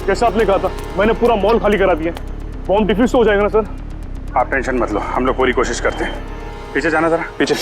जैसा आपने कहा था, मैंने पूरा मॉल खाली करा दिया। बॉम्ब डिफ्यूज हो जाएगा ना सर? आप टेंशन मत लो, हम लोग पूरी कोशिश करते हैं। पीछे जाना जरा, पीछे।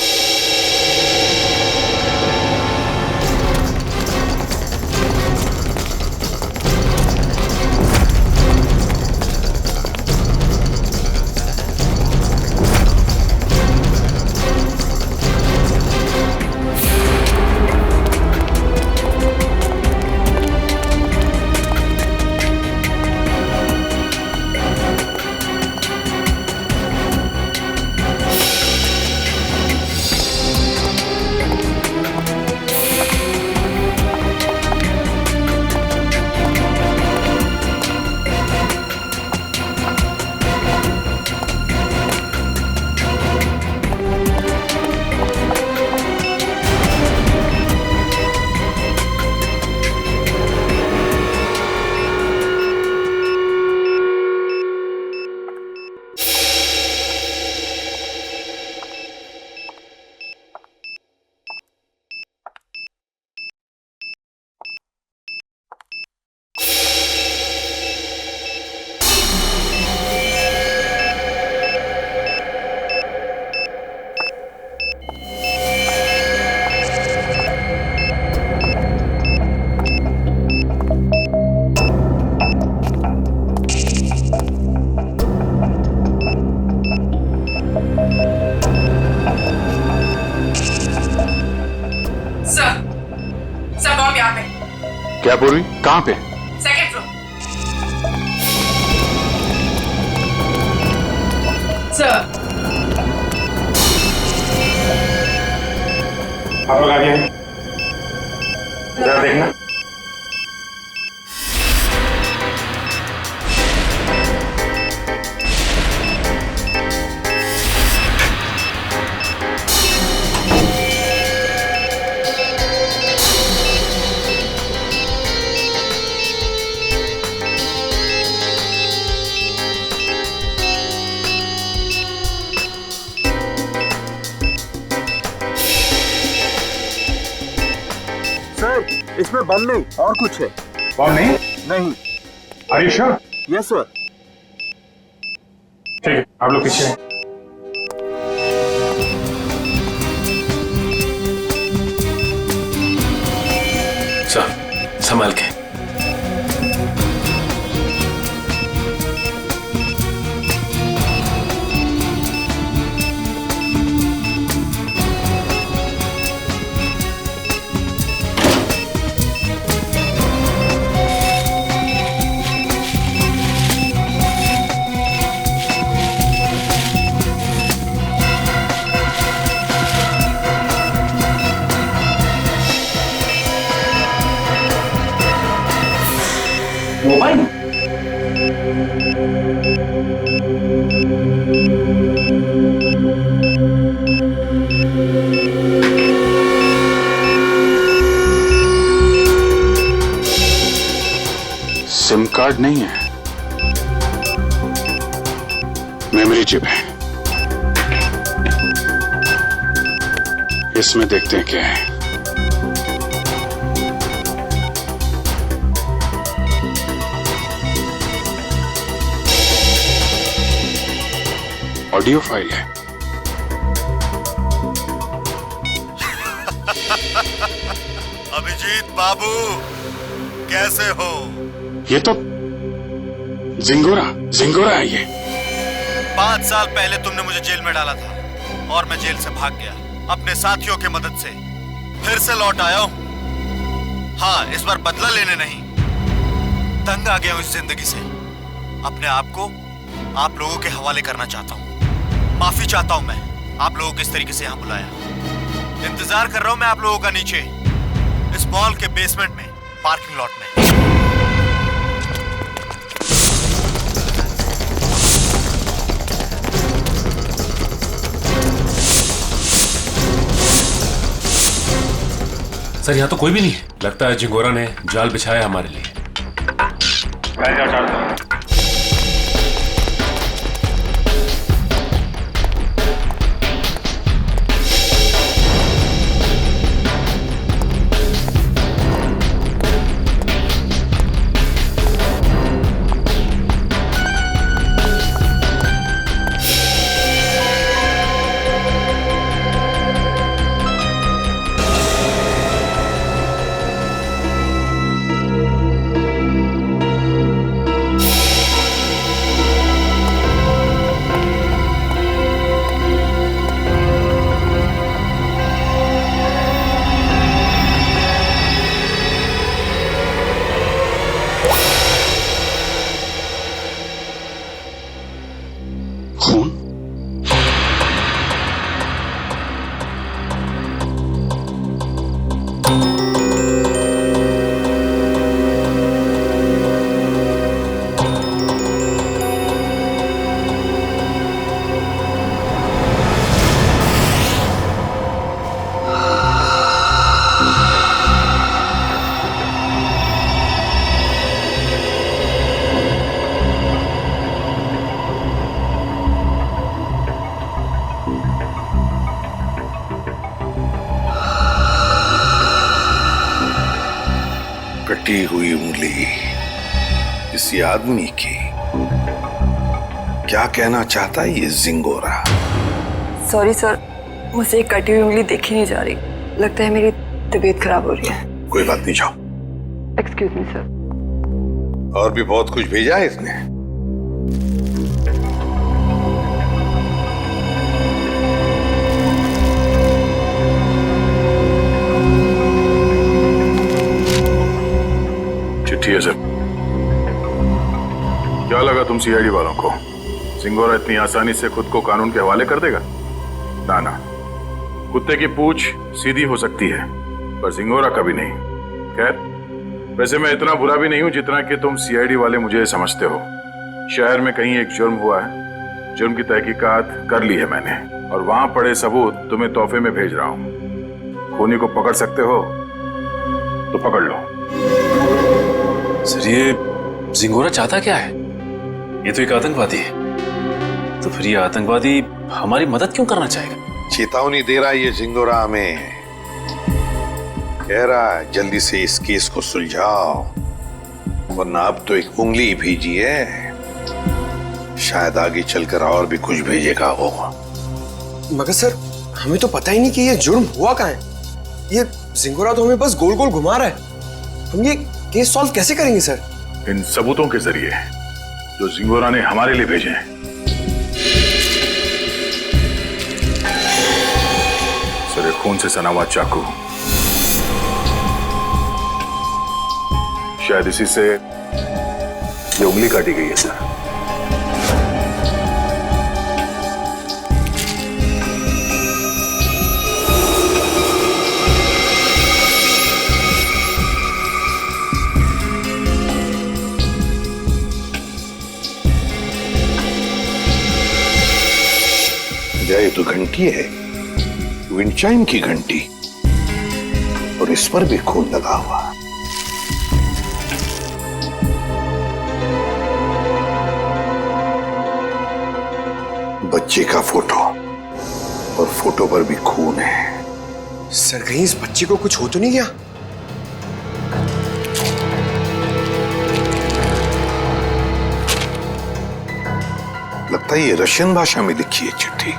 क्या पूर्वी, कहां पे? Second floor. सर आप लोग आगे हैं, जरा देखना। इसमें बम नहीं और कुछ है। बम नहीं? नहीं। Are you sure? Yes sir. ठीक है, आप लोग पीछे हैं। सर संभाल के। मोबाइल सिम कार्ड नहीं है, मेमोरी चिप है। इसमें देखते हैं क्या है। ऑडियो फाइल है। अभिजीत बाबू कैसे हो? ये तो जिंगोरा है ये। 5 साल पहले तुमने मुझे जेल में डाला था और मैं जेल से भाग गया अपने साथियों की मदद से। फिर से लौट आया हूं। हाँ, इस बार बदला लेने नहीं, तंग आ गया हूं इस जिंदगी से। अपने आप को आप लोगों के हवाले करना चाहता हूं। माफी चाहता हूं मैं आप लोगों को इस तरीके से यहां बुलाया। इंतजार कर रहा हूं मैं आप लोगों का नीचे इस मॉल के बेसमेंट में, पार्किंग लॉट में। सर यहाँ तो कोई भी नहीं है। लगता है जिंगोरा ने जाल बिछाया हमारे लिए। कटी हुई उंगली किसी आदमी की। क्या कहना चाहता है ये जिंगोरा? सॉरी सर, मुझे एक कटी हुई उंगली देखी नहीं जा रही। लगता है मेरी तबीयत खराब हो रही है। कोई बात नहीं, जाओ। Excuse me sir. और भी बहुत कुछ भेजा है इसने। चिट्ठी है सर। क्या लगा तुम सीआईडी वालों को? जिंगोरा इतनी आसानी से खुद को कानून के हवाले कर देगा? ना ना, कुत्ते की पूंछ सीधी हो सकती है पर जिंगोरा कभी नहीं। खैर, वैसे मैं इतना बुरा भी नहीं हूं जितना कि तुम सीआईडी वाले मुझे समझते हो। शहर में कहीं एक जुर्म हुआ है, जुर्म की तहकीकात कर ली है मैंने और वहां पड़े सबूत तुम्हें तोहफे में भेज रहा हूं। खूनी को पकड़ सकते हो तो पकड़ लो। सर, ये जिंगोरा चाहता क्या है? ये तो एक आतंकवादी है, तो फिर ये आतंकवादी हमारी मदद क्यों करना चाहेगा? चेतावनी दे रहा है ये जिंगोरा हमें। कह रहा है जल्दी से इस केस को सुलझाओ, वरना अब तो एक उंगली ही भेजी है, शायद आगे चलकर और भी कुछ भेजेगा वो। मगर सर, हमें तो पता ही नहीं कि ये जुर्म हुआ कहाँ है। ये जिंगोरा तो हमें बस गोल गोल घुमा रहा है। हम ये केस सॉल्व कैसे करेंगे सर? इन सबूतों के जरिए जो जिंगोरा ने हमारे लिए भेजे हैं। सर, खून से सना हुआ चाकू, शायद इसी से ये उंगली काटी गई है सर। ये तो घंटी है, विंड चाइम की घंटी, और इस पर भी खून लगा हुआ। बच्चे का फोटो, और फोटो पर भी खून है। सर, कहीं इस बच्चे को कुछ हो तो नहीं गया? लगता है ये रशियन भाषा में लिखी है चिट्ठी।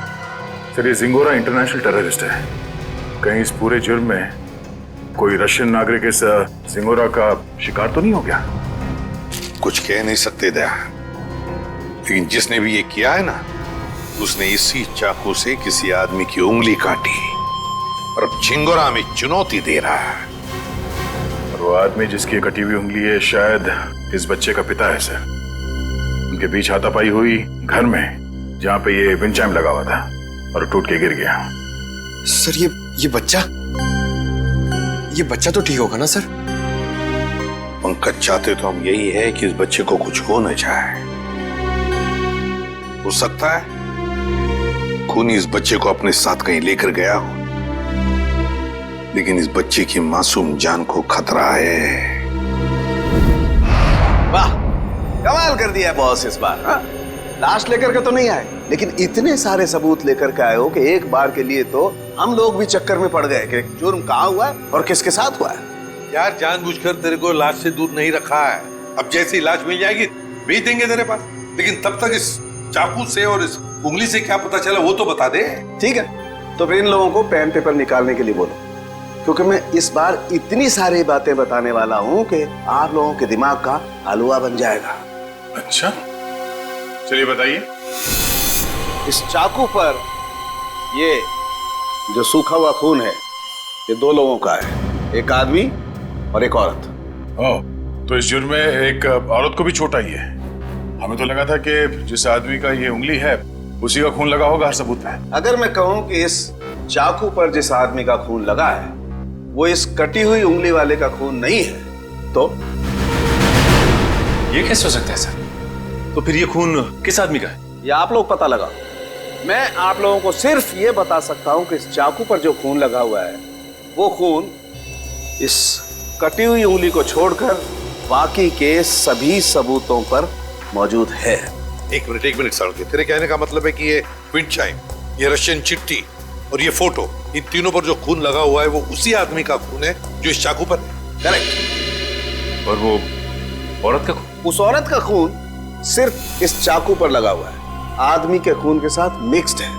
सर, ये जिंगोरा इंटरनेशनल टेररिस्ट है। कहीं इस पूरे जुर्म में कोई रशियन नागरिक इस जिंगोरा का शिकार तो नहीं हो गया? कुछ कह नहीं सकते दया, लेकिन जिसने भी ये किया है ना, उसने इसी चाकू से किसी आदमी की उंगली काटी, और अब जिंगोरा में चुनौती दे रहा है। और वो आदमी जिसकी कटी हुई उंगली है शायद इस बच्चे का पिता है सर। उनके बीच हाथापाई हुई घर में, जहां पे ये विंड चाइम लगा हुआ था, और टूट के गिर गया। सर, ये बच्चा तो ठीक होगा ना सर? पंकज, चाहते तो हम यही है कि इस बच्चे को कुछ हो न जाए। हो सकता है खूनी इस बच्चे को अपने साथ कहीं लेकर गया हो, लेकिन इस बच्चे की मासूम जान को खतरा है। वाह, कमाल कर दिया बॉस इस बार। हाँ? लाश लेकर के तो नहीं आए, लेकिन इतने सारे सबूत लेकर के आए हो कि एक बार के लिए तो हम लोग भी चक्कर में पड़ गए कि जुर्म कहाँ हुआ है और किसके साथ हुआ है। यार, जानबूझकर तेरे को लाश से दूर नहीं रखा है। अब जैसी लाश मिल जाएगी भेज देंगे तेरे पास, लेकिन तब तक इस चाकू से और इस उंगली से क्या पता चला वो तो बता दे। ठीक है, तो फिर इन लोगों को पेन पेपर निकालने के लिए बोलो, क्योंकि मैं इस बार इतनी सारी बातें बताने वाला हूं कि आप लोगों के दिमाग का हलवा बन जाएगा। अच्छा, चलिए बताइए। इस चाकू पर ये जो सूखा हुआ खून है, ये दो लोगों का है, एक आदमी और एक औरत। ओह, तो इस जुर्म में एक औरत को भी चोट आई है। हमें तो लगा था कि जिस आदमी का ये उंगली है उसी का खून लगा होगा हर सबूत में। अगर मैं कहूं कि इस चाकू पर जिस आदमी का खून लगा है वो इस कटी हुई उंगली वाले का खून नहीं है, तो ये कैसे हो सकता है सर? तो फिर ये खून किस आदमी का है? ये आप लोग पता लगा। मैं आप लोगों को सिर्फ ये बता सकता हूं कि इस चाकू पर जो खून लगा हुआ है वो खून इस कटी हुई उंगली को छोड़कर बाकी के सभी सबूतों पर मौजूद है। एक मिनट सारुके, तेरे कहने का मतलब है कि ये विंड चाइम, ये रशियन चिट्ठी और ये फोटो, इन तीनों पर जो खून लगा हुआ है वो उसी आदमी का खून है जो इस चाकू पर है? करेक्ट। और वो औरत का खून? उस औरत का खून सिर्फ इस चाकू पर लगा हुआ है, आदमी के खून के साथ मिक्स्ड है।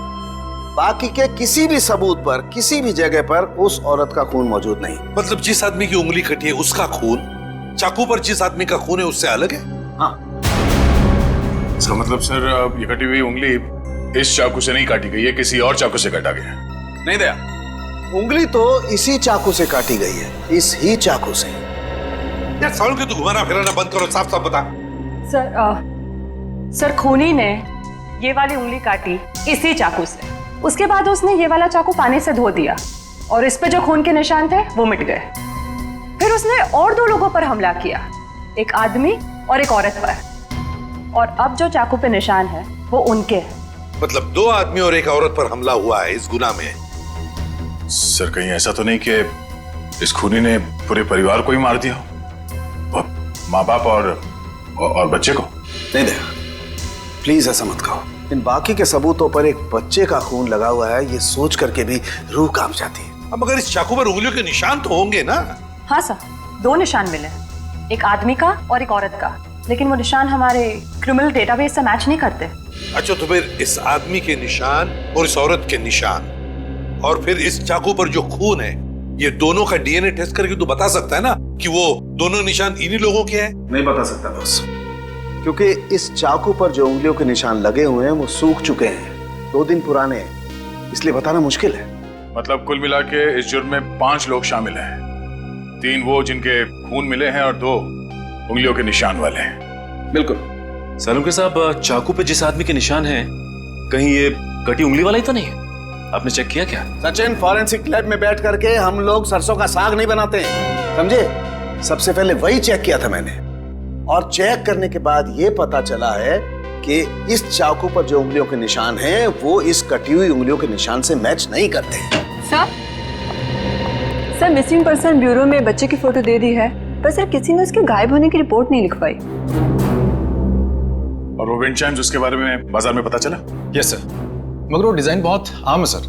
बाकी के किसी भी सबूत पर, किसी भी जगह पर उस औरत का खून मौजूद नहीं। मतलब जिस आदमी की उंगली कटी है उसका खून चाकू पर जिस आदमी का खून है उससे अलग है? हाँ। इसका मतलब सर ये कटी हुई उंगली इस चाकू से नहीं काटी गई है, किसी और चाकू से काटा गया। नहीं दया, उंगली तो इसी चाकू से काटी गई है, इस ही चाकू से। यार सालों के तू घुमाना फिराना बंद करो, साफ साफ बता। सर खूनी ने ये वाली उंगली काटी इसी चाकू से। उसके बाद उसने ये वाला चाकू पानी से धो दिया और इस पे जो खून के निशान थे वो मिट गए। फिर उसने और 2 लोगों पर हमला किया, एक आदमी और एक औरत पर। और अब जो चाकू पे निशान है वो उनके हैं। मतलब 2 आदमी और एक औरत पर हमला हुआ है इस गुनाह में। सर कहीं ऐसा तो नहीं कि इस खूनी ने पूरे परिवार को ही मार दिया, माँ बाप और बच्चे को? नहीं दया, प्लीज ऐसा मत कहो। इन बाकी के सबूतों पर एक बच्चे का खून लगा हुआ है, ये सोच करके भी रूह कांप जाती है। अब मगर इस चाकू पर उंगलियों के निशान तो होंगे ना? हाँ सर, 2 निशान मिले, एक आदमी का और एक औरत का, लेकिन वो निशान हमारे क्रिमिनल डेटाबेस से मैच नहीं करते। अच्छा, तो फिर इस आदमी के निशान और इस औरत के निशान और फिर इस चाकू पर जो खून है, ये दोनों का डीएनए टेस्ट करके तू बता सकता है ना कि वो दोनों निशान इन्हीं लोगों के हैं? नहीं बता सकता बॉस, क्योंकि इस चाकू पर जो उंगलियों के निशान लगे हुए हैं वो सूख चुके हैं, 2 दिन पुराने हैं, इसलिए बताना मुश्किल है। मतलब कुल मिला के इस जुर्म में 5 लोग शामिल हैं, 3 वो जिनके खून मिले हैं और 2 उंगलियों के निशान वाले हैं। बिल्कुल। सालुंके साहब, चाकू पे जिस आदमी के निशान हैं, कहीं ये कटी उंगली वाला ही तो नहीं है? आपने चेक किया क्या? सचिन, फॉरेंसिक लैब में बैठ करके हम लोग सरसों का साग नहीं बनाते हैं, समझे? सबसे पहले वही चेक किया था मैंने, और चेक करने के बाद ये पता चला है कि इस चाकू पर जो उंगलियों के निशान हैं वो इस कटी हुई उंगलियों के निशान से मैच नहीं करते। सर मिसिंग पर्सन ब्यूरो में बच्चे की फोटो दे दी है, पर सर किसी ने उसके गायब होने की रिपोर्ट नहीं लिखवाई। और वो विंड चाइम्स, उसके बारे में बाजार में पता चला? यस सर, मगर वो डिजाइन बहुत आम है सर,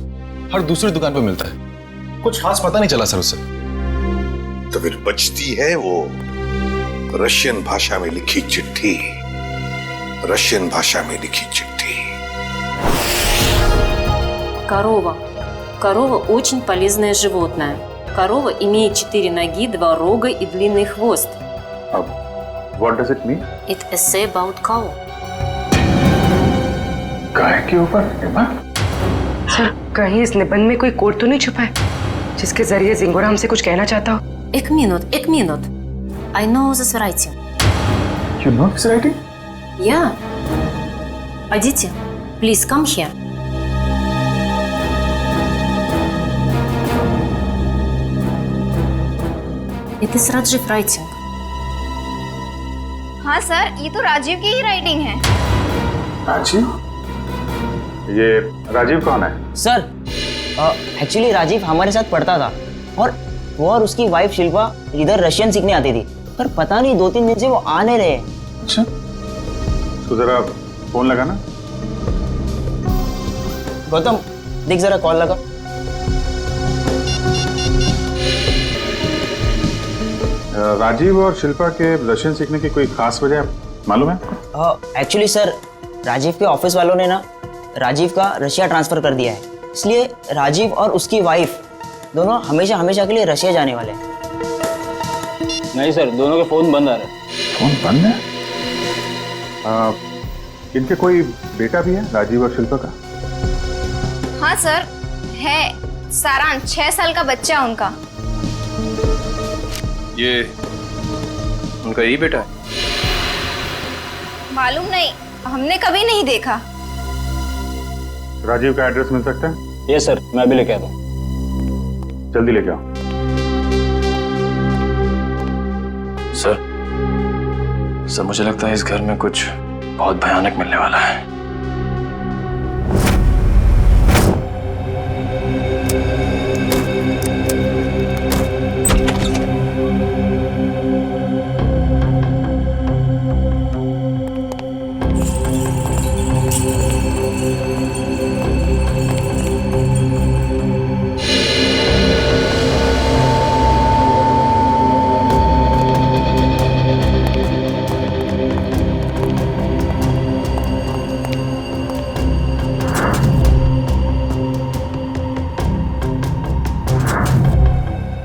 हर दूसरी दुकान पे मिलता है, कुछ खास पता नहीं चला सर उससे। तो फिर बचती है वो रशियन भाषा में लिखी चिट्ठी, रशियन भाषा में लिखी चिट्ठी। Корова. Корова очень полезное животное. Корова имеет 4 ноги, 2 рога и длинный хвост. What does it mean? It essay about cow. गाय के ऊपर निबंध? सर कहीं इस निबंध में कोई कोड तो नहीं छुपा है जिसके जरिए जिंगोरा हमसे कुछ कहना चाहता हो? एक minute. I know this writing. You know this writing? Yeah. Aditi, please come here. It is Rajiv writing. हाँ सर, ये तो राजीव की ही राइटिंग है। राजीव? ये राजीव कौन है? सर एक्चुअली राजीव हमारे साथ पढ़ता था और वो और उसकी वाइफ शिल्पा इधर रशियन सीखने आती थी, पर पता नहीं 2-3 दिन से वो आ नहीं रहे। अच्छा, तो जरा फोन लगा ना। गौतम देख जरा, कॉल लगा। राजीव और शिल्पा के रशियन सीखने की कोई खास वजह मालूम है आपको? एक्चुअली सर, राजीव के ऑफिस वालों ने ना राजीव का रशिया ट्रांसफर कर दिया है, इसलिए राजीव और उसकी वाइफ दोनों हमेशा के लिए रशिया जाने वाले हैं। नहीं सर, दोनों के फोन बंद आ रहे हैं। फोन बंद है? इनके कोई बेटा भी है, राजीव और शिल्पा का? हाँ सर है, सारांश 6 साल का बच्चा उनका। ये उनका यही बेटा है? मालूम नहीं, हमने कभी नहीं देखा। राजीव का एड्रेस मिल सकता है? ये सर, मैं अभी लेके आता हूँ। जल्दी लेके आओ। सर मुझे लगता है इस घर में कुछ बहुत भयानक मिलने वाला है।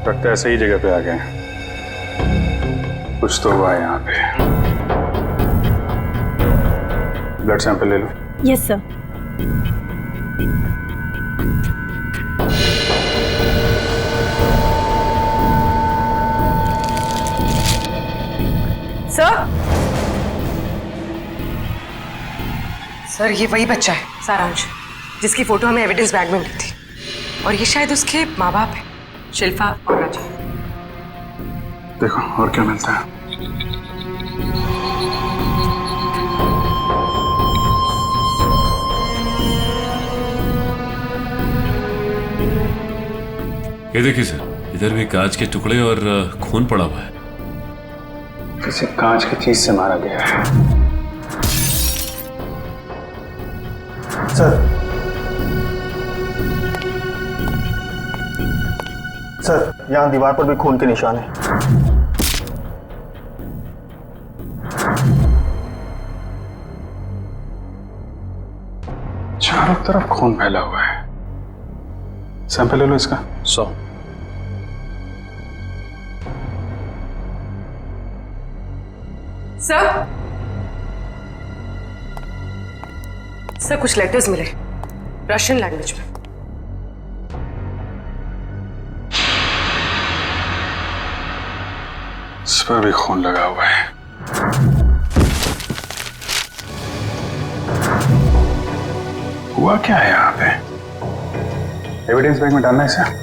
लगता है सही जगह पे आ गए। कुछ तो हुआ है यहाँ पे। ब्लड सैंपल ले लो। Yes sir. सर ये वही बच्चा है सारांश, जिसकी फोटो हमें एविडेंस बैग में मिली थी, और ये शायद उसके माँ बाप है, शिल्पा और राजीव। देखो और क्या मिलता है। ये देखिए सर, इधर भी कांच के टुकड़े और खून पड़ा हुआ है। किसी कांच की चीज से मारा गया है। सर यहाँ दीवार पर भी खून के निशान है। चारों तरफ खून फैला हुआ है। सैंपल ले लो इसका। 100। सर कुछ लेटर्स मिले रशियन लैंग्वेज में। इस पर भी खून लगा हुआ है। हुआ क्या है यहाँ पे? एविडेंस बैग में डालना है इसे।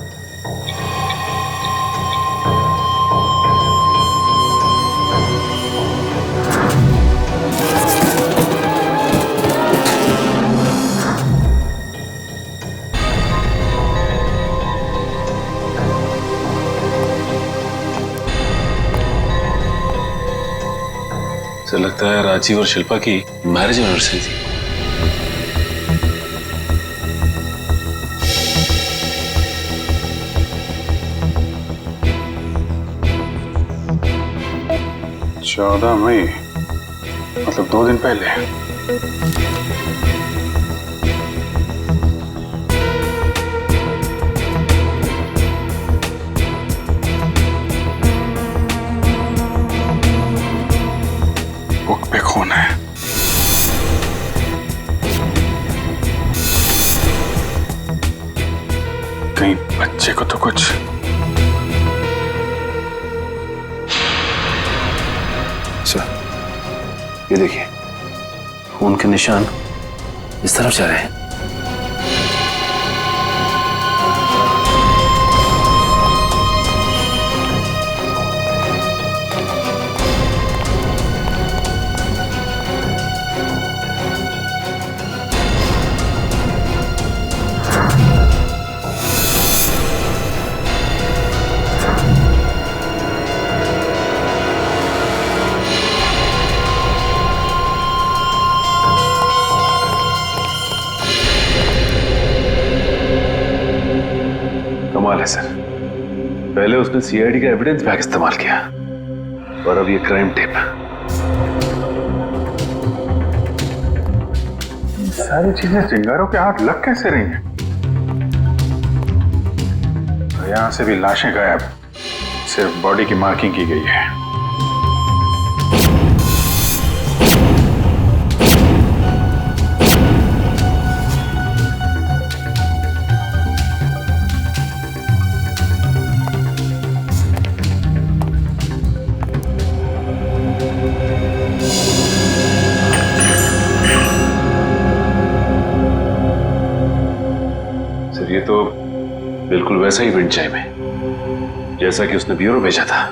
तो लगता है राजीव और शिल्पा की मैरिज एनिवर्सरी थी। चौदह मई मतलब 2 दिन पहले। बुक पे खून है। कहीं बच्चे को तो कुछ। सर ये देखिए, खून के निशान इस तरफ जा रहे हैं। कमाल है सर, पहले उसने सीआईडी का एविडेंस बैग इस्तेमाल किया और अब ये क्राइम टेप। सारी चीजें चिंगारों के हाथ लग कैसे रही हैं? तो यहां से भी लाशें गायब, सिर्फ बॉडी की मार्किंग की गई है। ये तो बिल्कुल वैसा ही विंड चाइम है जैसा कि उसने ब्यूरो भेजा था।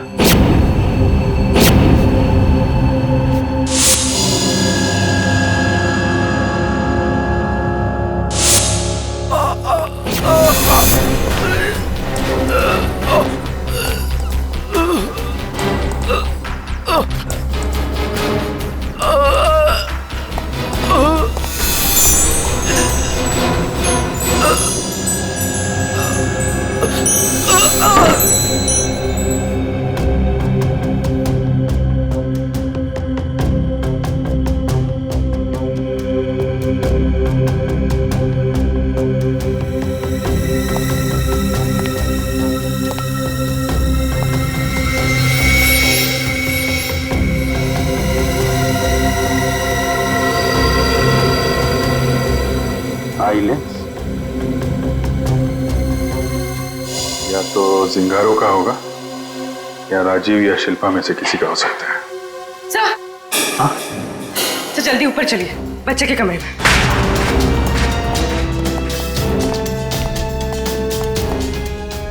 जिंगारो का होगा या राजीव या शिल्पा में से किसी का हो सकता है। सर, हाँ? तो जल्दी ऊपर चलिए, बच्चे के कमरे में।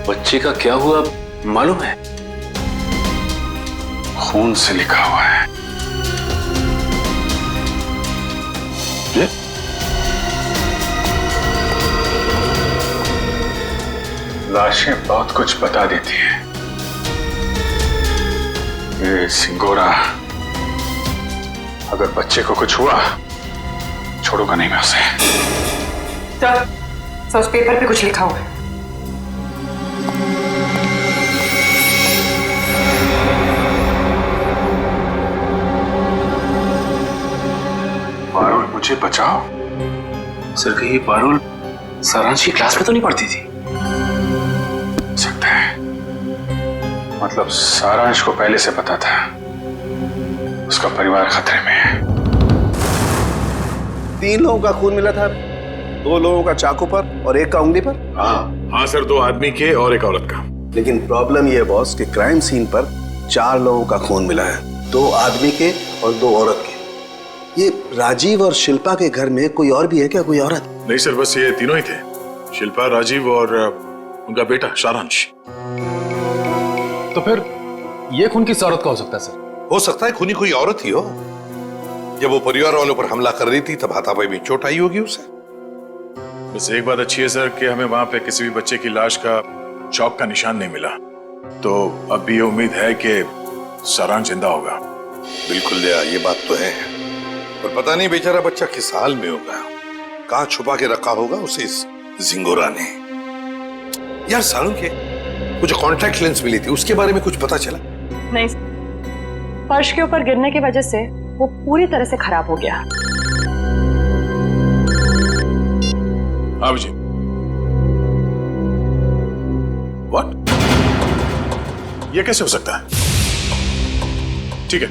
बच्चे का क्या हुआ मालूम है? खून से लिखा हुआ है। ये? लाशें बहुत कुछ बता देती है। ये सिंगोरा अगर बच्चे को कुछ हुआ छोड़ूंगा नहीं मैं उसे। सर, उस पेपर पे कुछ लिखा हुआ है। पारुल मुझे बचाओ। सर कहीं पारुल सारांश की क्लास में तो नहीं पढ़ती थी? सकता है, मतलब सारांश को पहले से पता था उसका परिवार खतरे में है। 3 लोगों का खून मिला था, 2 लोगों का चाकू पर और 1 का उंगली पर। हाँ सर, 2 आदमी के और 1 औरत का। लेकिन प्रॉब्लम यह है बॉस कि क्राइम सीन पर 4 लोगों का खून मिला है, 2 आदमी के और 2 औरत के। ये राजीव और शिल्पा के घर में कोई और भी है क्या, कोई औरत? नहीं सर, बस ये तीनों ही थे, शिल्पा, राजीव और उनका बेटा सारांश। तो फिर ये खून किस औरत का हो सकता है सर? हो सकता है खूनी कोई औरत ही हो। जब वो परिवार वालों पर हमला कर रही थी तब हाथापाई में चोट आई होगी उसे। बस एक बात अच्छी है सर कि हमें वहां पे किसी भी बच्चे की लाश का चौक का निशान नहीं मिला, तो अब भी ये उम्मीद है कि सारांश जिंदा होगा। बिल्कुल दया, ये बात तो है, पर पता नहीं बेचारा बच्चा किस हाल में होगा, कहाँ छुपा के रखा होगा उसे इस जिंगोरा ने। यार सारुण के वो जो कॉन्टैक्ट लेंस मिली थी उसके बारे में कुछ पता चला? नहीं, फर्श के ऊपर गिरने की वजह से वो पूरी तरह से खराब हो गया। हाँ जी। व्हाट? ये कैसे हो सकता है? ठीक है,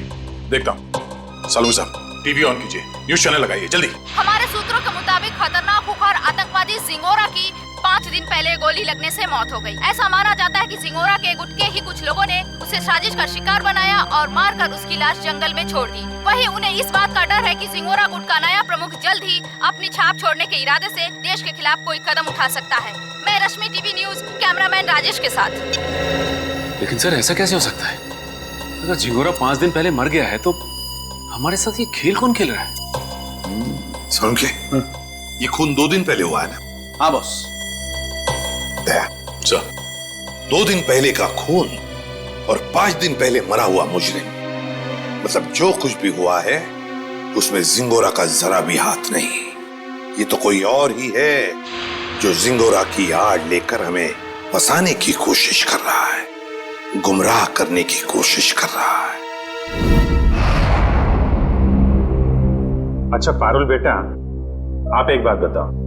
देखता हूं। सालू साहब, टीवी ऑन कीजिए, न्यूज चैनल लगाइए जल्दी। हमारे सूत्रों के मुताबिक खतरनाक खुखार आतंकवादी जिंगोरा की 5 दिन पहले गोली लगने से मौत हो गई। ऐसा माना जाता है कि जिंगोरा के गुट के ही कुछ लोगों ने उसे साजिश का शिकार बनाया और मारकर उसकी लाश जंगल में छोड़ दी। वहीं उन्हें इस बात का डर है कि जिंगोरा गुट का नया प्रमुख जल्द ही अपनी छाप छोड़ने के इरादे से देश के खिलाफ कोई कदम उठा सकता है। मैं रश्मि, टीवी न्यूज, कैमरामैन राजेश के साथ। लेकिन सर ऐसा कैसे हो सकता है? अगर जिंगोरा 5 दिन पहले मर गया है तो हमारे साथ ये खेल कौन खेल रहा है? सारुण के ये खून 2 दिन पहले हुआ है ना? हाँ बॉस। सर, 2 दिन पहले का खून और 5 दिन पहले मरा हुआ मुजरिम, मतलब जो कुछ भी हुआ है उसमें जिंगोरा का जरा भी हाथ नहीं। ये तो कोई और ही है जो जिंगोरा की आड़ लेकर हमें फंसाने की कोशिश कर रहा है, गुमराह करने की कोशिश कर रहा है। अच्छा पारुल बेटा, आप एक बात बताओ,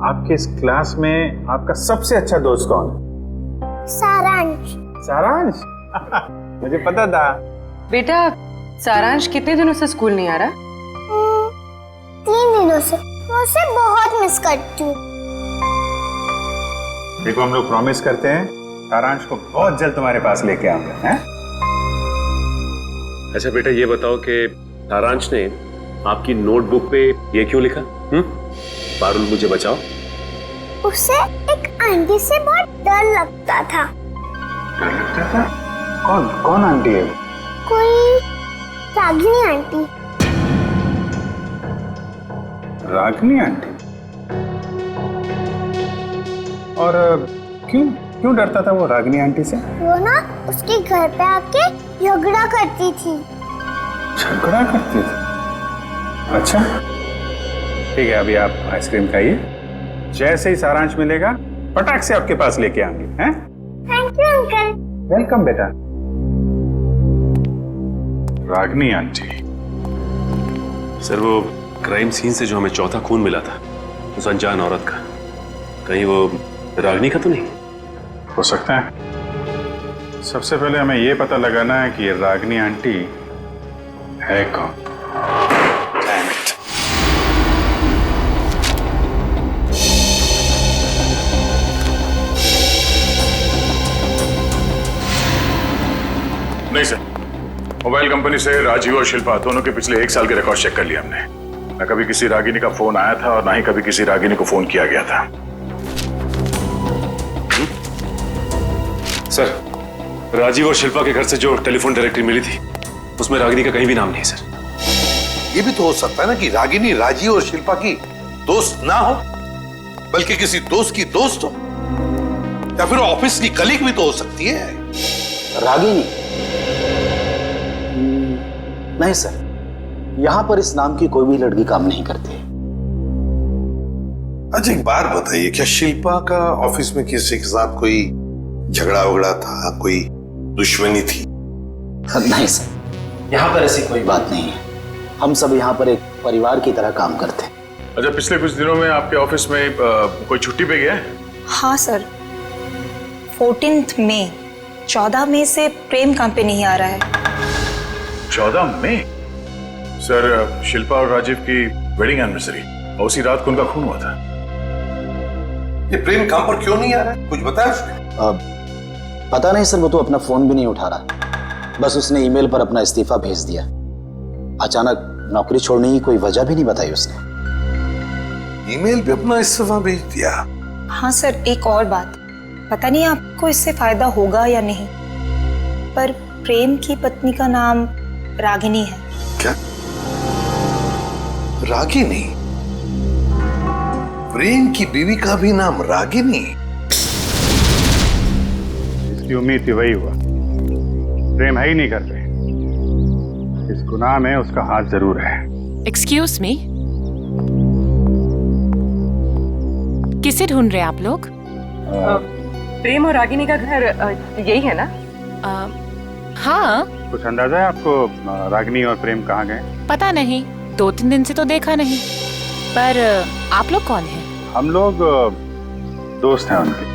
आपके इस क्लास में आपका सबसे अच्छा दोस्त कौन है? सारांश। सारांश? मुझे पता था। बेटा, सारांश कितने दिनों से स्कूल नहीं आ रहा? 3 दिनों से। मैं उसे बहुत मिस करती हूँ। देखो, हम लोग प्रॉमिस करते हैं सारांश को बहुत जल्द तुम्हारे पास लेके आऊंगा, हैं? अच्छा बेटा, ये बताओ कि सारांश ने आपकी नोटबुक पे ये क्यों लिखा? पारुल मुझे बचाओ। उसे एक आंटी से बहुत डर लगता था। डर लगता था? कौन आंटी है? कोई रागिनी आंटी। रागिनी आंटी? और क्यों डरता था वो रागिनी आंटी से? वो ना उसके घर पे आके झगड़ा करती थी। झगड़ा करती थी? अच्छा ठीक है, अभी आप आइसक्रीम खाइए, जैसे ही सारांश मिलेगा फटाक से आपके पास लेके आएंगे, हैं? Thank you uncle. वेलकम बेटा। रागिनी आंटी? सर, वो क्राइम सीन से जो हमें चौथा खून मिला था उस अनजान औरत का, कहीं वो रागिनी का तो नहीं? हो सकता है। सबसे पहले हमें ये पता लगाना है कि ये रागिनी आंटी है कौन। नहीं सर, मोबाइल कंपनी से राजीव और शिल्पा दोनों के पिछले 1 साल के रिकॉर्ड चेक कर लिया हमने। न कभी किसी रागिनी का फोन आया था और ना ही कभी किसी रागिनी को फोन किया गया था। सर, राजीव और शिल्पा के घर से जो टेलीफोन डायरेक्टरी मिली थी उसमें रागिनी का कहीं भी नाम नहीं है सर। ये भी तो हो सकता है ना कि रागिनी राजीव और शिल्पा की दोस्त ना हो, बल्कि किसी दोस्त की दोस्त हो, या फिर ऑफिस की कलीग भी तो हो सकती है। रागिनी? नहीं सर, यहां पर इस नाम की कोई भी लड़की काम नहीं करती। अच्छा एक बात बताइए, क्या शिल्पा का ऑफिस में किसी के साथ कोई झगड़ा वगड़ा था, कोई दुश्मनी थी? नहीं सर, यहाँ पर ऐसी कोई बात नहीं है। हम सब यहाँ पर एक परिवार की तरह काम करते हैं। अच्छा, पिछले कुछ दिनों में आपके ऑफिस में कोई छुट्टी पे गया है? हाँ सर, 14 मई 14 मई से प्रेम काम पे नहीं आ रहा है। 14 मई? सर, शिल्पा और राजीव की वेडिंग एनिवर्सरी और उसी रात को उनका खून हुआ था। ये प्रेम काम पर क्यों नहीं आ रहा है, कुछ बताया उसने? पता नहीं सर, वो तो अपना फोन भी नहीं उठा रहा। बस उसने ईमेल पर अपना इस्तीफा भेज दिया। अचानक नौकरी छोड़ने की कोई वजह भी नहीं बताई उसने। ईमेल पे अपना इस्तीफा भेज दिया? हाँ सर, एक और बात, पता नहीं आपको इससे फायदा होगा या नहीं, पर प्रेम की पत्नी का नाम रागिनी है। क्या? रागिनी? प्रेम की बीवी का भी नाम रागिनी? इसकी उम्मीद थी, वही हुआ। प्रेम है ही नहीं घर पे। इस गुनाह में उसका हाथ जरूर है। एक्सक्यूज मी, किसे ढूंढ रहे हैं आप लोग? प्रेम और रागिनी का घर यही है ना? हाँ। कुछ अंदाजा है आपको रागिनी और प्रेम कहाँ गए? पता नहीं, 2-3 दिन से तो देखा नहीं। पर आप लोग कौन हैं? हम लोग दोस्त हैं उनके।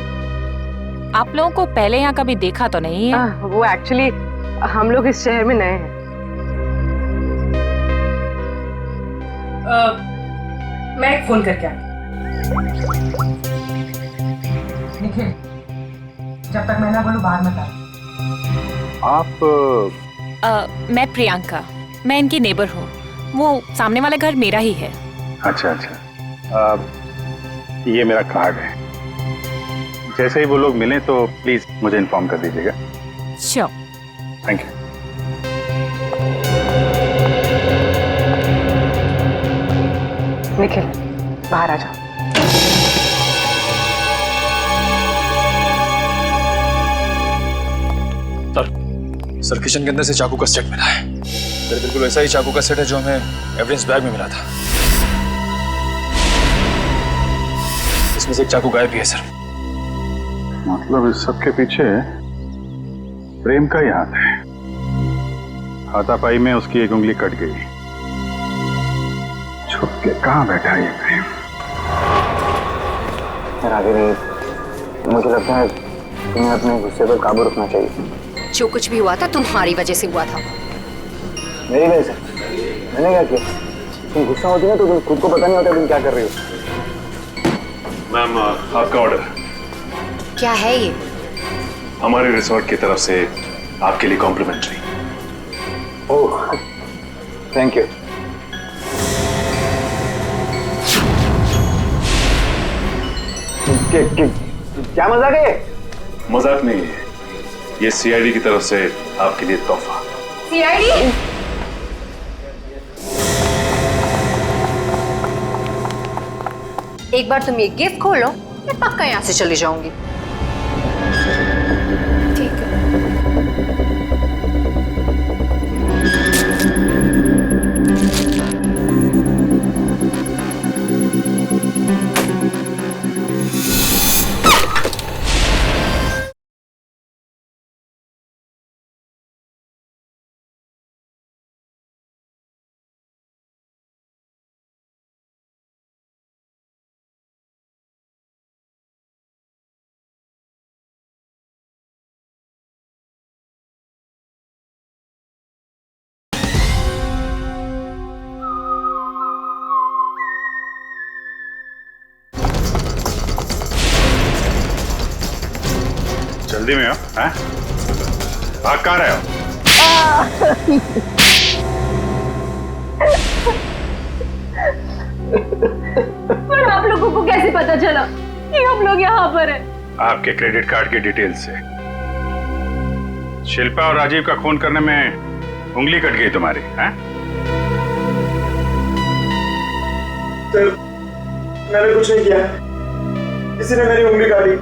आप लोगों को पहले यहाँ कभी देखा तो नहीं है? वो एक्चुअली हम लोग इस शहर में नए हैं। मैं एक फोन करके आती। निखिल, जब तक मैं ना बोलूं बाहर मत आओ। आप? मैं प्रियंका, मैं इनकी नेबर हूँ। वो सामने वाला घर मेरा ही है। अच्छा अच्छा, ये मेरा कार्ड है। जैसे ही वो लोग मिलें तो प्लीज मुझे इन्फॉर्म कर दीजिएगा। श्योर। Thank you. निखिल, बाहर आ जाओ। सर, किचन के अंदर से चाकू का सेट मिला है। मेरे बिल्कुल ऐसा ही चाकू का सेट है जो हमें एविडेंस बैग में मिला था। इसमें से एक चाकू गायब भी है सर। मतलब इस सब के पीछे प्रेम का ही हाथ है। हाथापाई में उसकी एक उंगली कट गई। छुप के कहाँ बैठा ये प्रेम? रागिनी, मुझे लगता है तुम्हें अपने गुस्से पर काबू रखना चाहिए। जो कुछ भी हुआ था तुम्हारी वजह से हुआ था। मेरी वजह से? मैंने क्या किया? तुम गुस्सा होती ना तो तुम खुद को पता नहीं होता तुम क्या कर रही हो। मैम, आपका ऑर्डर। क्या है ये? हमारे रिसोर्ट की तरफ से आपके लिए कॉम्प्लीमेंट्री। Oh, thank you. क्या मजाक है? मजाक नहीं है, ये सीआईडी की तरफ से आपके लिए तोहफा। सीआईडी? एक बार तुम ये गिफ्ट खोलो, मैं पक्का यहाँ से चली जाऊंगी। ठीक है। जल्दी में हो? भाग कहाँ रहे हो? पर आप लोगों को कैसे पता चला कि हम लोग यहाँ पर हैं? आपके क्रेडिट कार्ड की डिटेल से। शिल्पा और राजीव का खून करने में उंगली कट गई तुम्हारी, हैं? सर, मैंने कुछ नहीं किया। किसी ने मेरी उंगली काटी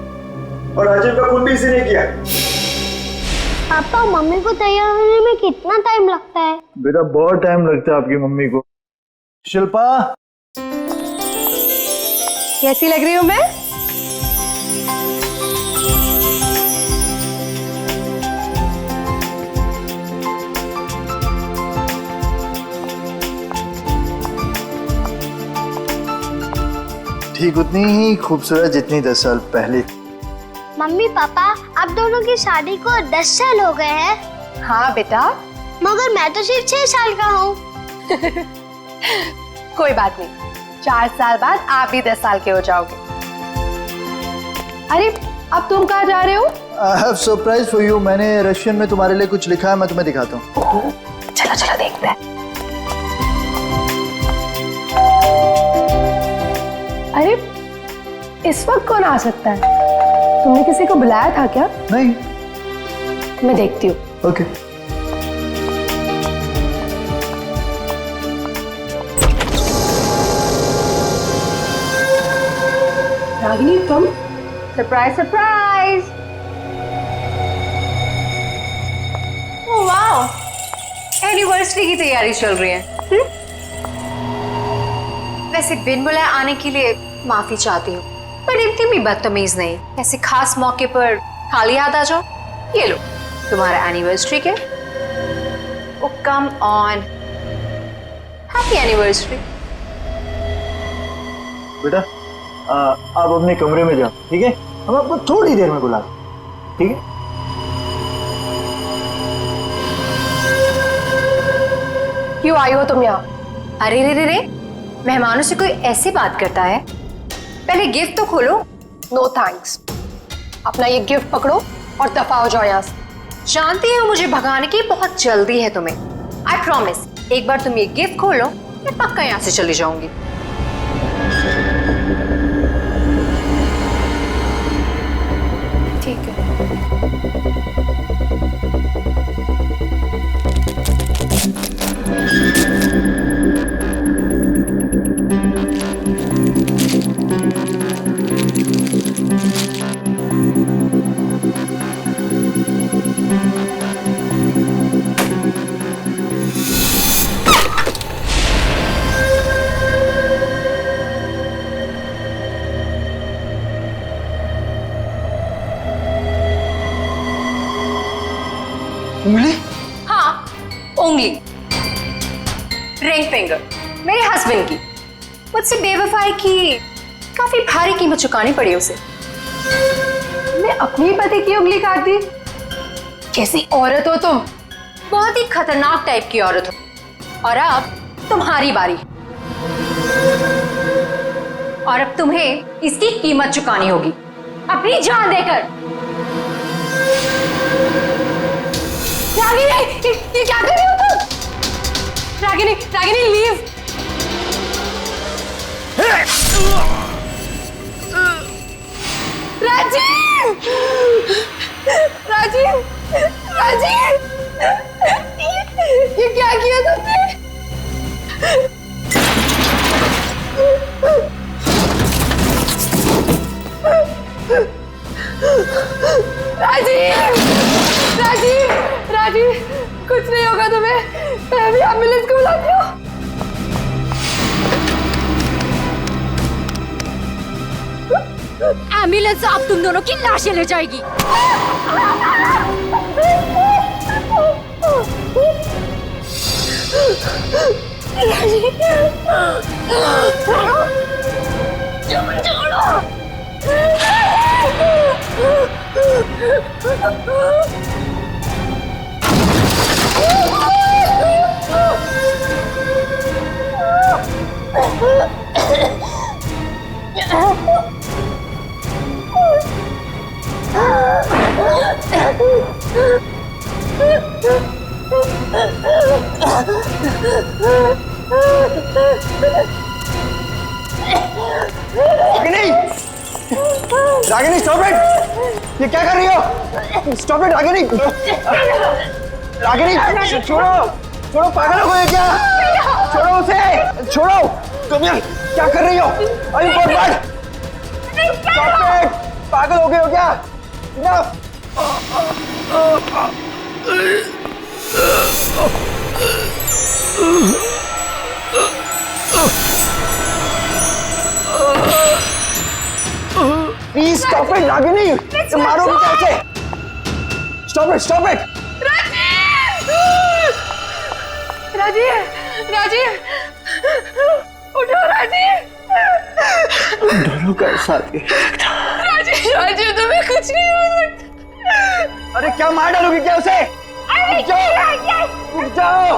और राजीव का खून भी इसी ने किया। पापा, मम्मी को तैयार होने में कितना टाइम लगता है? बेटा, बहुत टाइम लगता है आपकी मम्मी को। शिल्पा, कैसी लग रही हूँ मैं? ठीक उतनी ही खूबसूरत जितनी 10 साल पहले। मम्मी पापा, आप दोनों की शादी को 10 साल हो गए हैं। हाँ बेटा। मगर मैं तो सिर्फ 6 साल का हूँ। कोई बात नहीं, 4 साल बाद आप भी 10 साल के हो जाओगे। अरे, अब तुम कहाँ जा रहे हो? I have surprise for you। मैंने रशियन में तुम्हारे लिए कुछ लिखा है, मैं तुम्हें दिखाता हूँ। चलो चलो देखते हैं। अरे, इस वक्त कौन आ सकता है? तुमने किसी को बुलाया था क्या? नहीं। मैं देखती हूँ। ओके। रागिनी, तुम? Surprise surprise. Oh wow, anniversary की तैयारी चल रही है। वैसे बिन बुलाए आने के लिए माफी चाहती हूँ, पर इतनी भी बदतमीज नहीं। ऐसे खास मौके पर खाली हाथ आ जाओ। ये लो तुम्हारा एनिवर्सरी के। ओ कम ऑन, हैप्पी एनिवर्सरी। बेटा, आप अपने कमरे में जाओ, ठीक है? हम आपको थोड़ी देर में बुला, ठीक है? क्यों आई हो तुम यहाँ? अरे रे रे रे, मेहमानों से कोई ऐसी बात करता है? पहले गिफ्ट तो खोलो। No thanks. अपना ये गिफ्ट पकड़ो और दफा हो जाओ यहाँ से। जानती हो मुझे भगाने की बहुत जल्दी है तुम्हें। आई प्रॉमिस, एक बार तुम ये गिफ्ट खोलो, मैं पक्का यहाँ से चली जाऊंगी। ठीक है। उंगली? हाँ, उंगली, रिंग फिंगर, मेरे हस्बैंड की। मुझसे बेवफाई की काफी भारी कीमत चुकानी पड़ी उसे। मैं अपनी पति की उंगली काट दी? कैसी औरत हो तुम? बहुत ही खतरनाक टाइप की औरत हो। और अब तुम्हारी बारी। और अब तुम्हें इसकी कीमत चुकानी होगी, अपनी जान देकर। रागिनी, ये क्या कर रही हो तुम? रागिनी, रागिनी लीव। राजीव, राजीव, राजीव, ये क्या किया तुमने? राजीव, राजीव, राजीव, कुछ नहीं होगा तुम्हें। मैं अभी एम्बुलेंस को बुलाती हूँ। एम्बुलेंस अब तुम दोनों की लाशें ले जाएगी। Ragini, Ragini stop it! ये क्या कर रही हो? Stop it Ragini! रागिनी छोड़ो, छोड़ो, पागल हो गए क्या? छोड़ो उसे, छोड़ो! तुम यार क्या कर रही हो? अरे बर्बाद! Stop it! पागल हो गए हो क्या? Please stop it Ragini! तुम मारोगे कैसे? Stop it, stop it! Rajiv, Rajiv, उठो राजीव! दोनों का साथ ही। राजीव, राजीव तुम्हें कुछ नहीं हो सकता। अरे क्या मार डालोगी क्या उसे? रुक जाओ, रुक जाओ!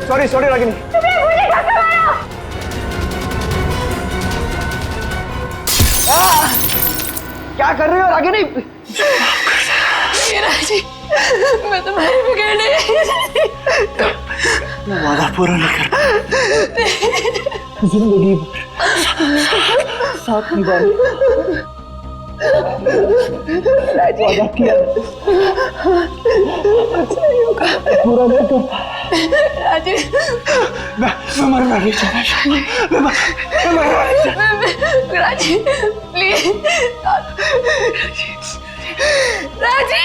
Sorry, sorry Ragini. तुम्हें मुझे कैसे मारा? क्या कर रही हो रागिनी? राजीव, मैं तुम्हारी बिगड़ नहीं। मैं वादा पूरा नहीं कर पाया। जिंदगी भर साथ निभाए वादा किया, पूरा नहीं कर पाया। राजीव, मैं मरना नहीं चाहता। मैं मरना नहीं चाहता। राजीव प्लीज, राजीव!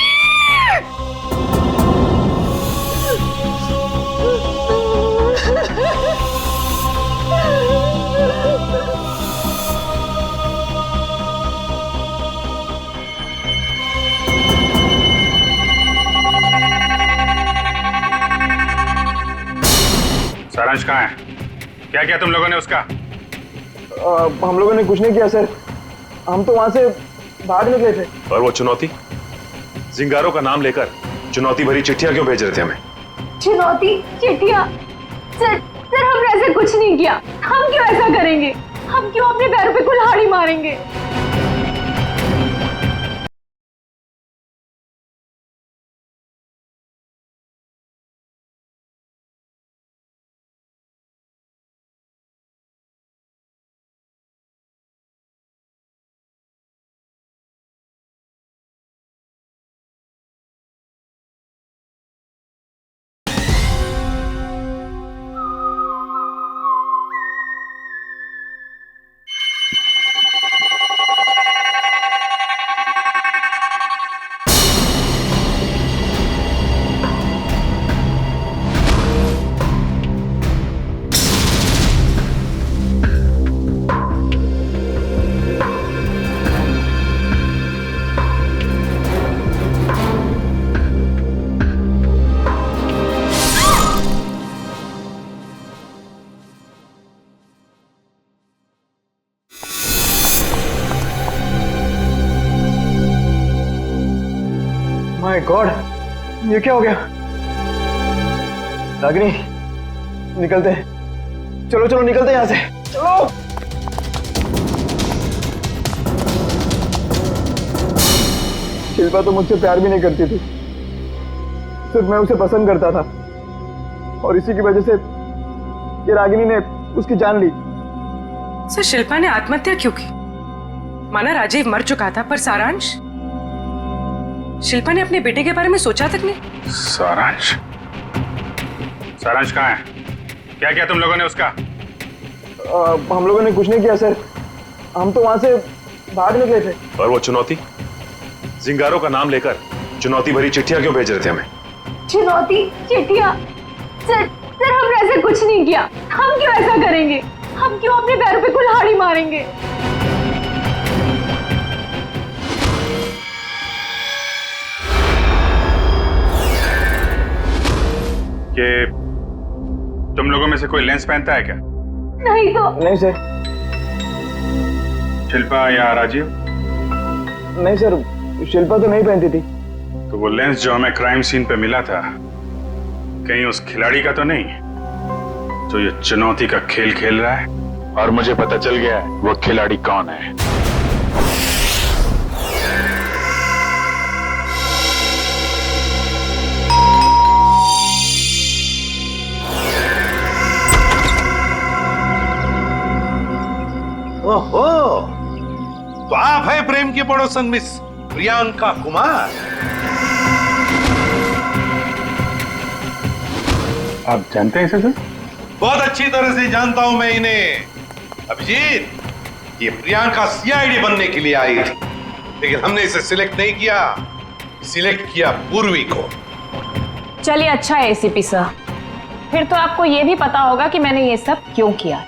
सारांश कहाँ है? क्या किया तुम लोगों ने उसका? हम लोगों ने कुछ नहीं किया सर, हम तो वहां से भाग निकले थे। और वो चुनौती, जिंगारों का नाम लेकर चुनौती भरी चिट्ठियां क्यों भेज रहे थे हमें? चुनौती, चिट्ठियां? सर, सर हमने ऐसे कुछ नहीं किया। हम क्यों ऐसा करेंगे? हम क्यों अपने पैरों पे कुल्हाड़ी मारेंगे? माय गॉड, ये क्या हो गया? रागिनी निकलते हैं, चलो चलो निकलते हैं यहाँ से, चलो। शिल्पा तो मुझसे प्यार भी नहीं करती थी, सिर्फ मैं उसे पसंद करता था और इसी की वजह से ये रागिनी ने उसकी जान ली। सर शिल्पा ने आत्महत्या क्यों की? माना राजीव मर चुका था, पर सारांश? शिल्पा ने अपने बेटे के बारे में सोचा तक नहीं। सारांश, सारांश कहाँ है? क्या किया तुम लोगों ने उसका? हम लोगों ने कुछ नहीं किया सर, हम तो वहां से भाग निकले थे। और वो चुनौती, जिंगारों का नाम लेकर चुनौती भरी चिट्ठियां क्यों भेज रहे थे हमें? चुनौती, चिट्ठियां? सर, सर हमने ऐसे कुछ नहीं किया। हम क्यों ऐसा करेंगे? हम क्यों अपने पैरों पे कुल्हाड़ी मारेंगे? कि तुम लोगों में से कोई लेंस पहनता है क्या? नहीं तो। नहीं सर। शिल्पा या राजीव? नहीं सर, शिल्पा तो नहीं पहनती थी। तो वो लेंस जो हमें क्राइम सीन पे मिला था, कहीं उस खिलाड़ी का तो नहीं जो ये चुनौती का खेल खेल रहा है? और मुझे पता चल गया है वो खिलाड़ी कौन है। प्रेम की पड़ोसन मिस प्रियंका कुमार। आप जानते हैं इसे सर? बहुत अच्छी तरह से जानता हूं मैं इन्हें। अभिजीत, ये प्रियंका सीआईडी बनने के लिए आई थी, लेकिन हमने इसे सिलेक्ट नहीं किया, सिलेक्ट किया पूर्वी को। चलिए अच्छा है एसीपी सर, फिर तो आपको ये भी पता होगा कि मैंने ये सब क्यों किया।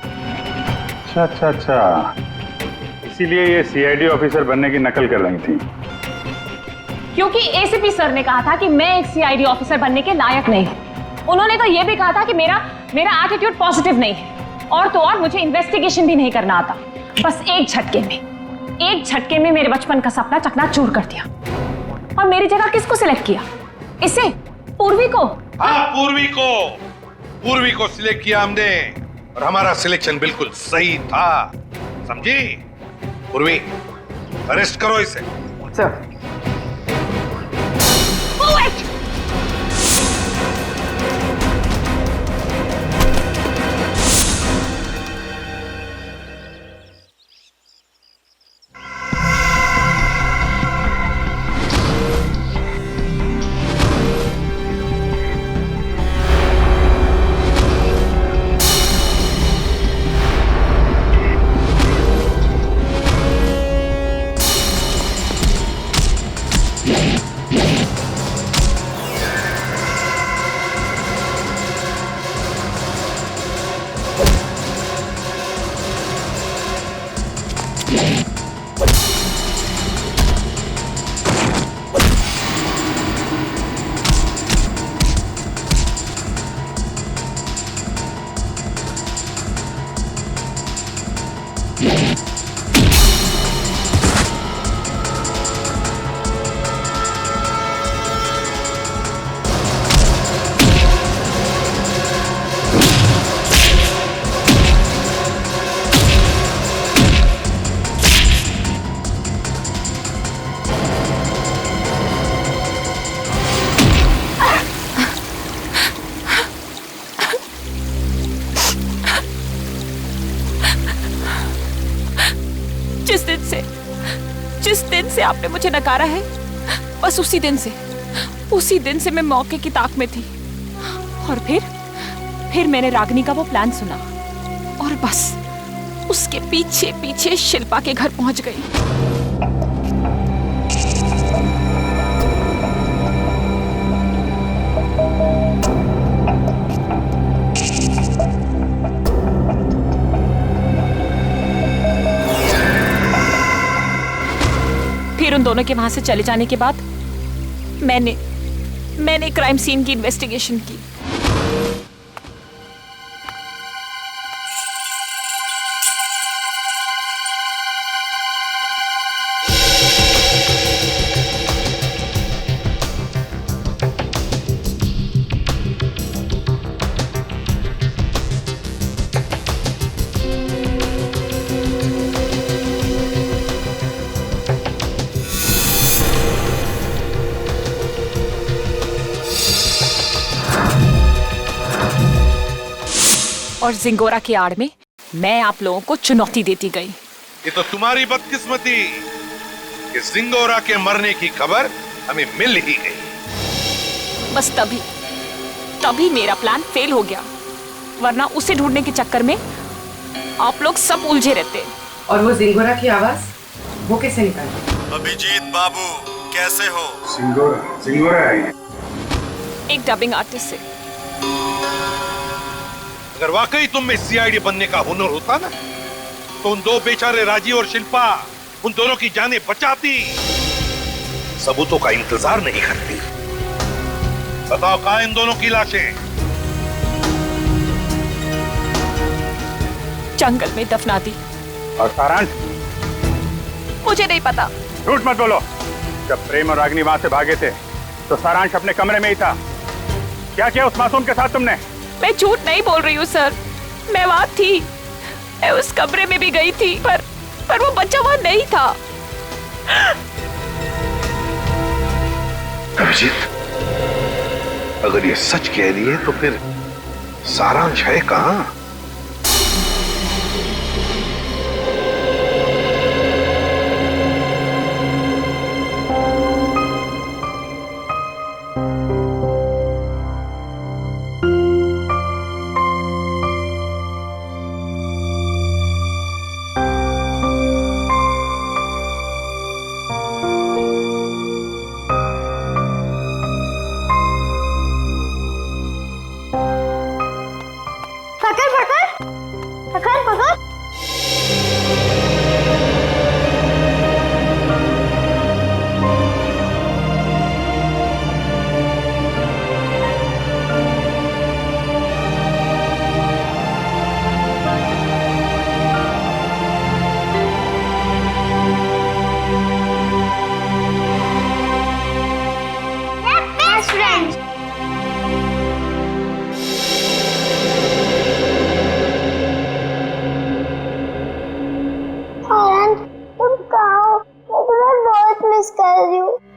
अच्छा, इसीलिए ये सीआईडी ऑफिसर बनने की नकल कर रही थी। क्योंकि एसीपी सर ने कहा था कि मैं एक सीआईडी ऑफिसर बनने के लायक नहीं हूँ। उन्होंने तो ये भी कहा था कि मेरा एटीट्यूड पॉजिटिव नहीं है, और तो और मुझे इन्वेस्टिगेशन भी नहीं करना आता। बस एक झटके में मेरे बचपन का सपना चकनाचूर कर दिया। और मेरी जगह किसको सिलेक्ट किया? इसे, पूर्वी को। हाँ, पूर्वी को सिलेक्ट किया हमने, और हमारा सिलेक्शन बिल्कुल सही था, समझी? पूर्वी, अरेस्ट करो इसे। सर। जिस दिन से आपने मुझे नकारा है, बस उसी दिन से मैं मौके की ताक में थी। और फिर मैंने रागिनी का वो प्लान सुना, और बस उसके पीछे पीछे शिल्पा के घर पहुंच गई। फिर उन दोनों के वहां से चले जाने के बाद मैंने क्राइम सीन की इन्वेस्टिगेशन की। और जिंगोरा की आड़ में मैं आप लोगों को चुनौती देती गई। ये तो तुम्हारी बदकिस्मती कि जिंगोरा के मरने की खबर हमें मिल ही गई। बस तभी मेरा प्लान फेल हो गया, वरना उसे ढूंढने के चक्कर में आप लोग सब उलझे रहते। और वो जिंगोरा की आवाज वो कैसे निकाली? अभिजीत बाबू कैसे हो? जिंगोरा है एक डबिंग आर्टिस्ट से। अगर वाकई तुम में सीआईडी बनने का हुनर होता ना, तो उन दो बेचारे राजीव और शिल्पा, उन दोनों की जानें बचाती, सबूतों का इंतजार नहीं करती। बताओ कहां इन दोनों की लाशें? जंगल में दफना दी। और सारांश? मुझे नहीं पता। झूठ मत बोलो। जब प्रेम और रागिनी वहां से भागे थे तो सारांश अपने कमरे में ही था। क्या किया उस मासूम के साथ तुमने? मैं झूठ नहीं बोल रही हूँ सर, मैं वहां थी, मैं उस कमरे में भी गई थी, पर वो बच्चा वहां नहीं था। अभिजीत, अगर ये सच कह रही है तो फिर सारांश है कहां? मिस कर रही हूँ।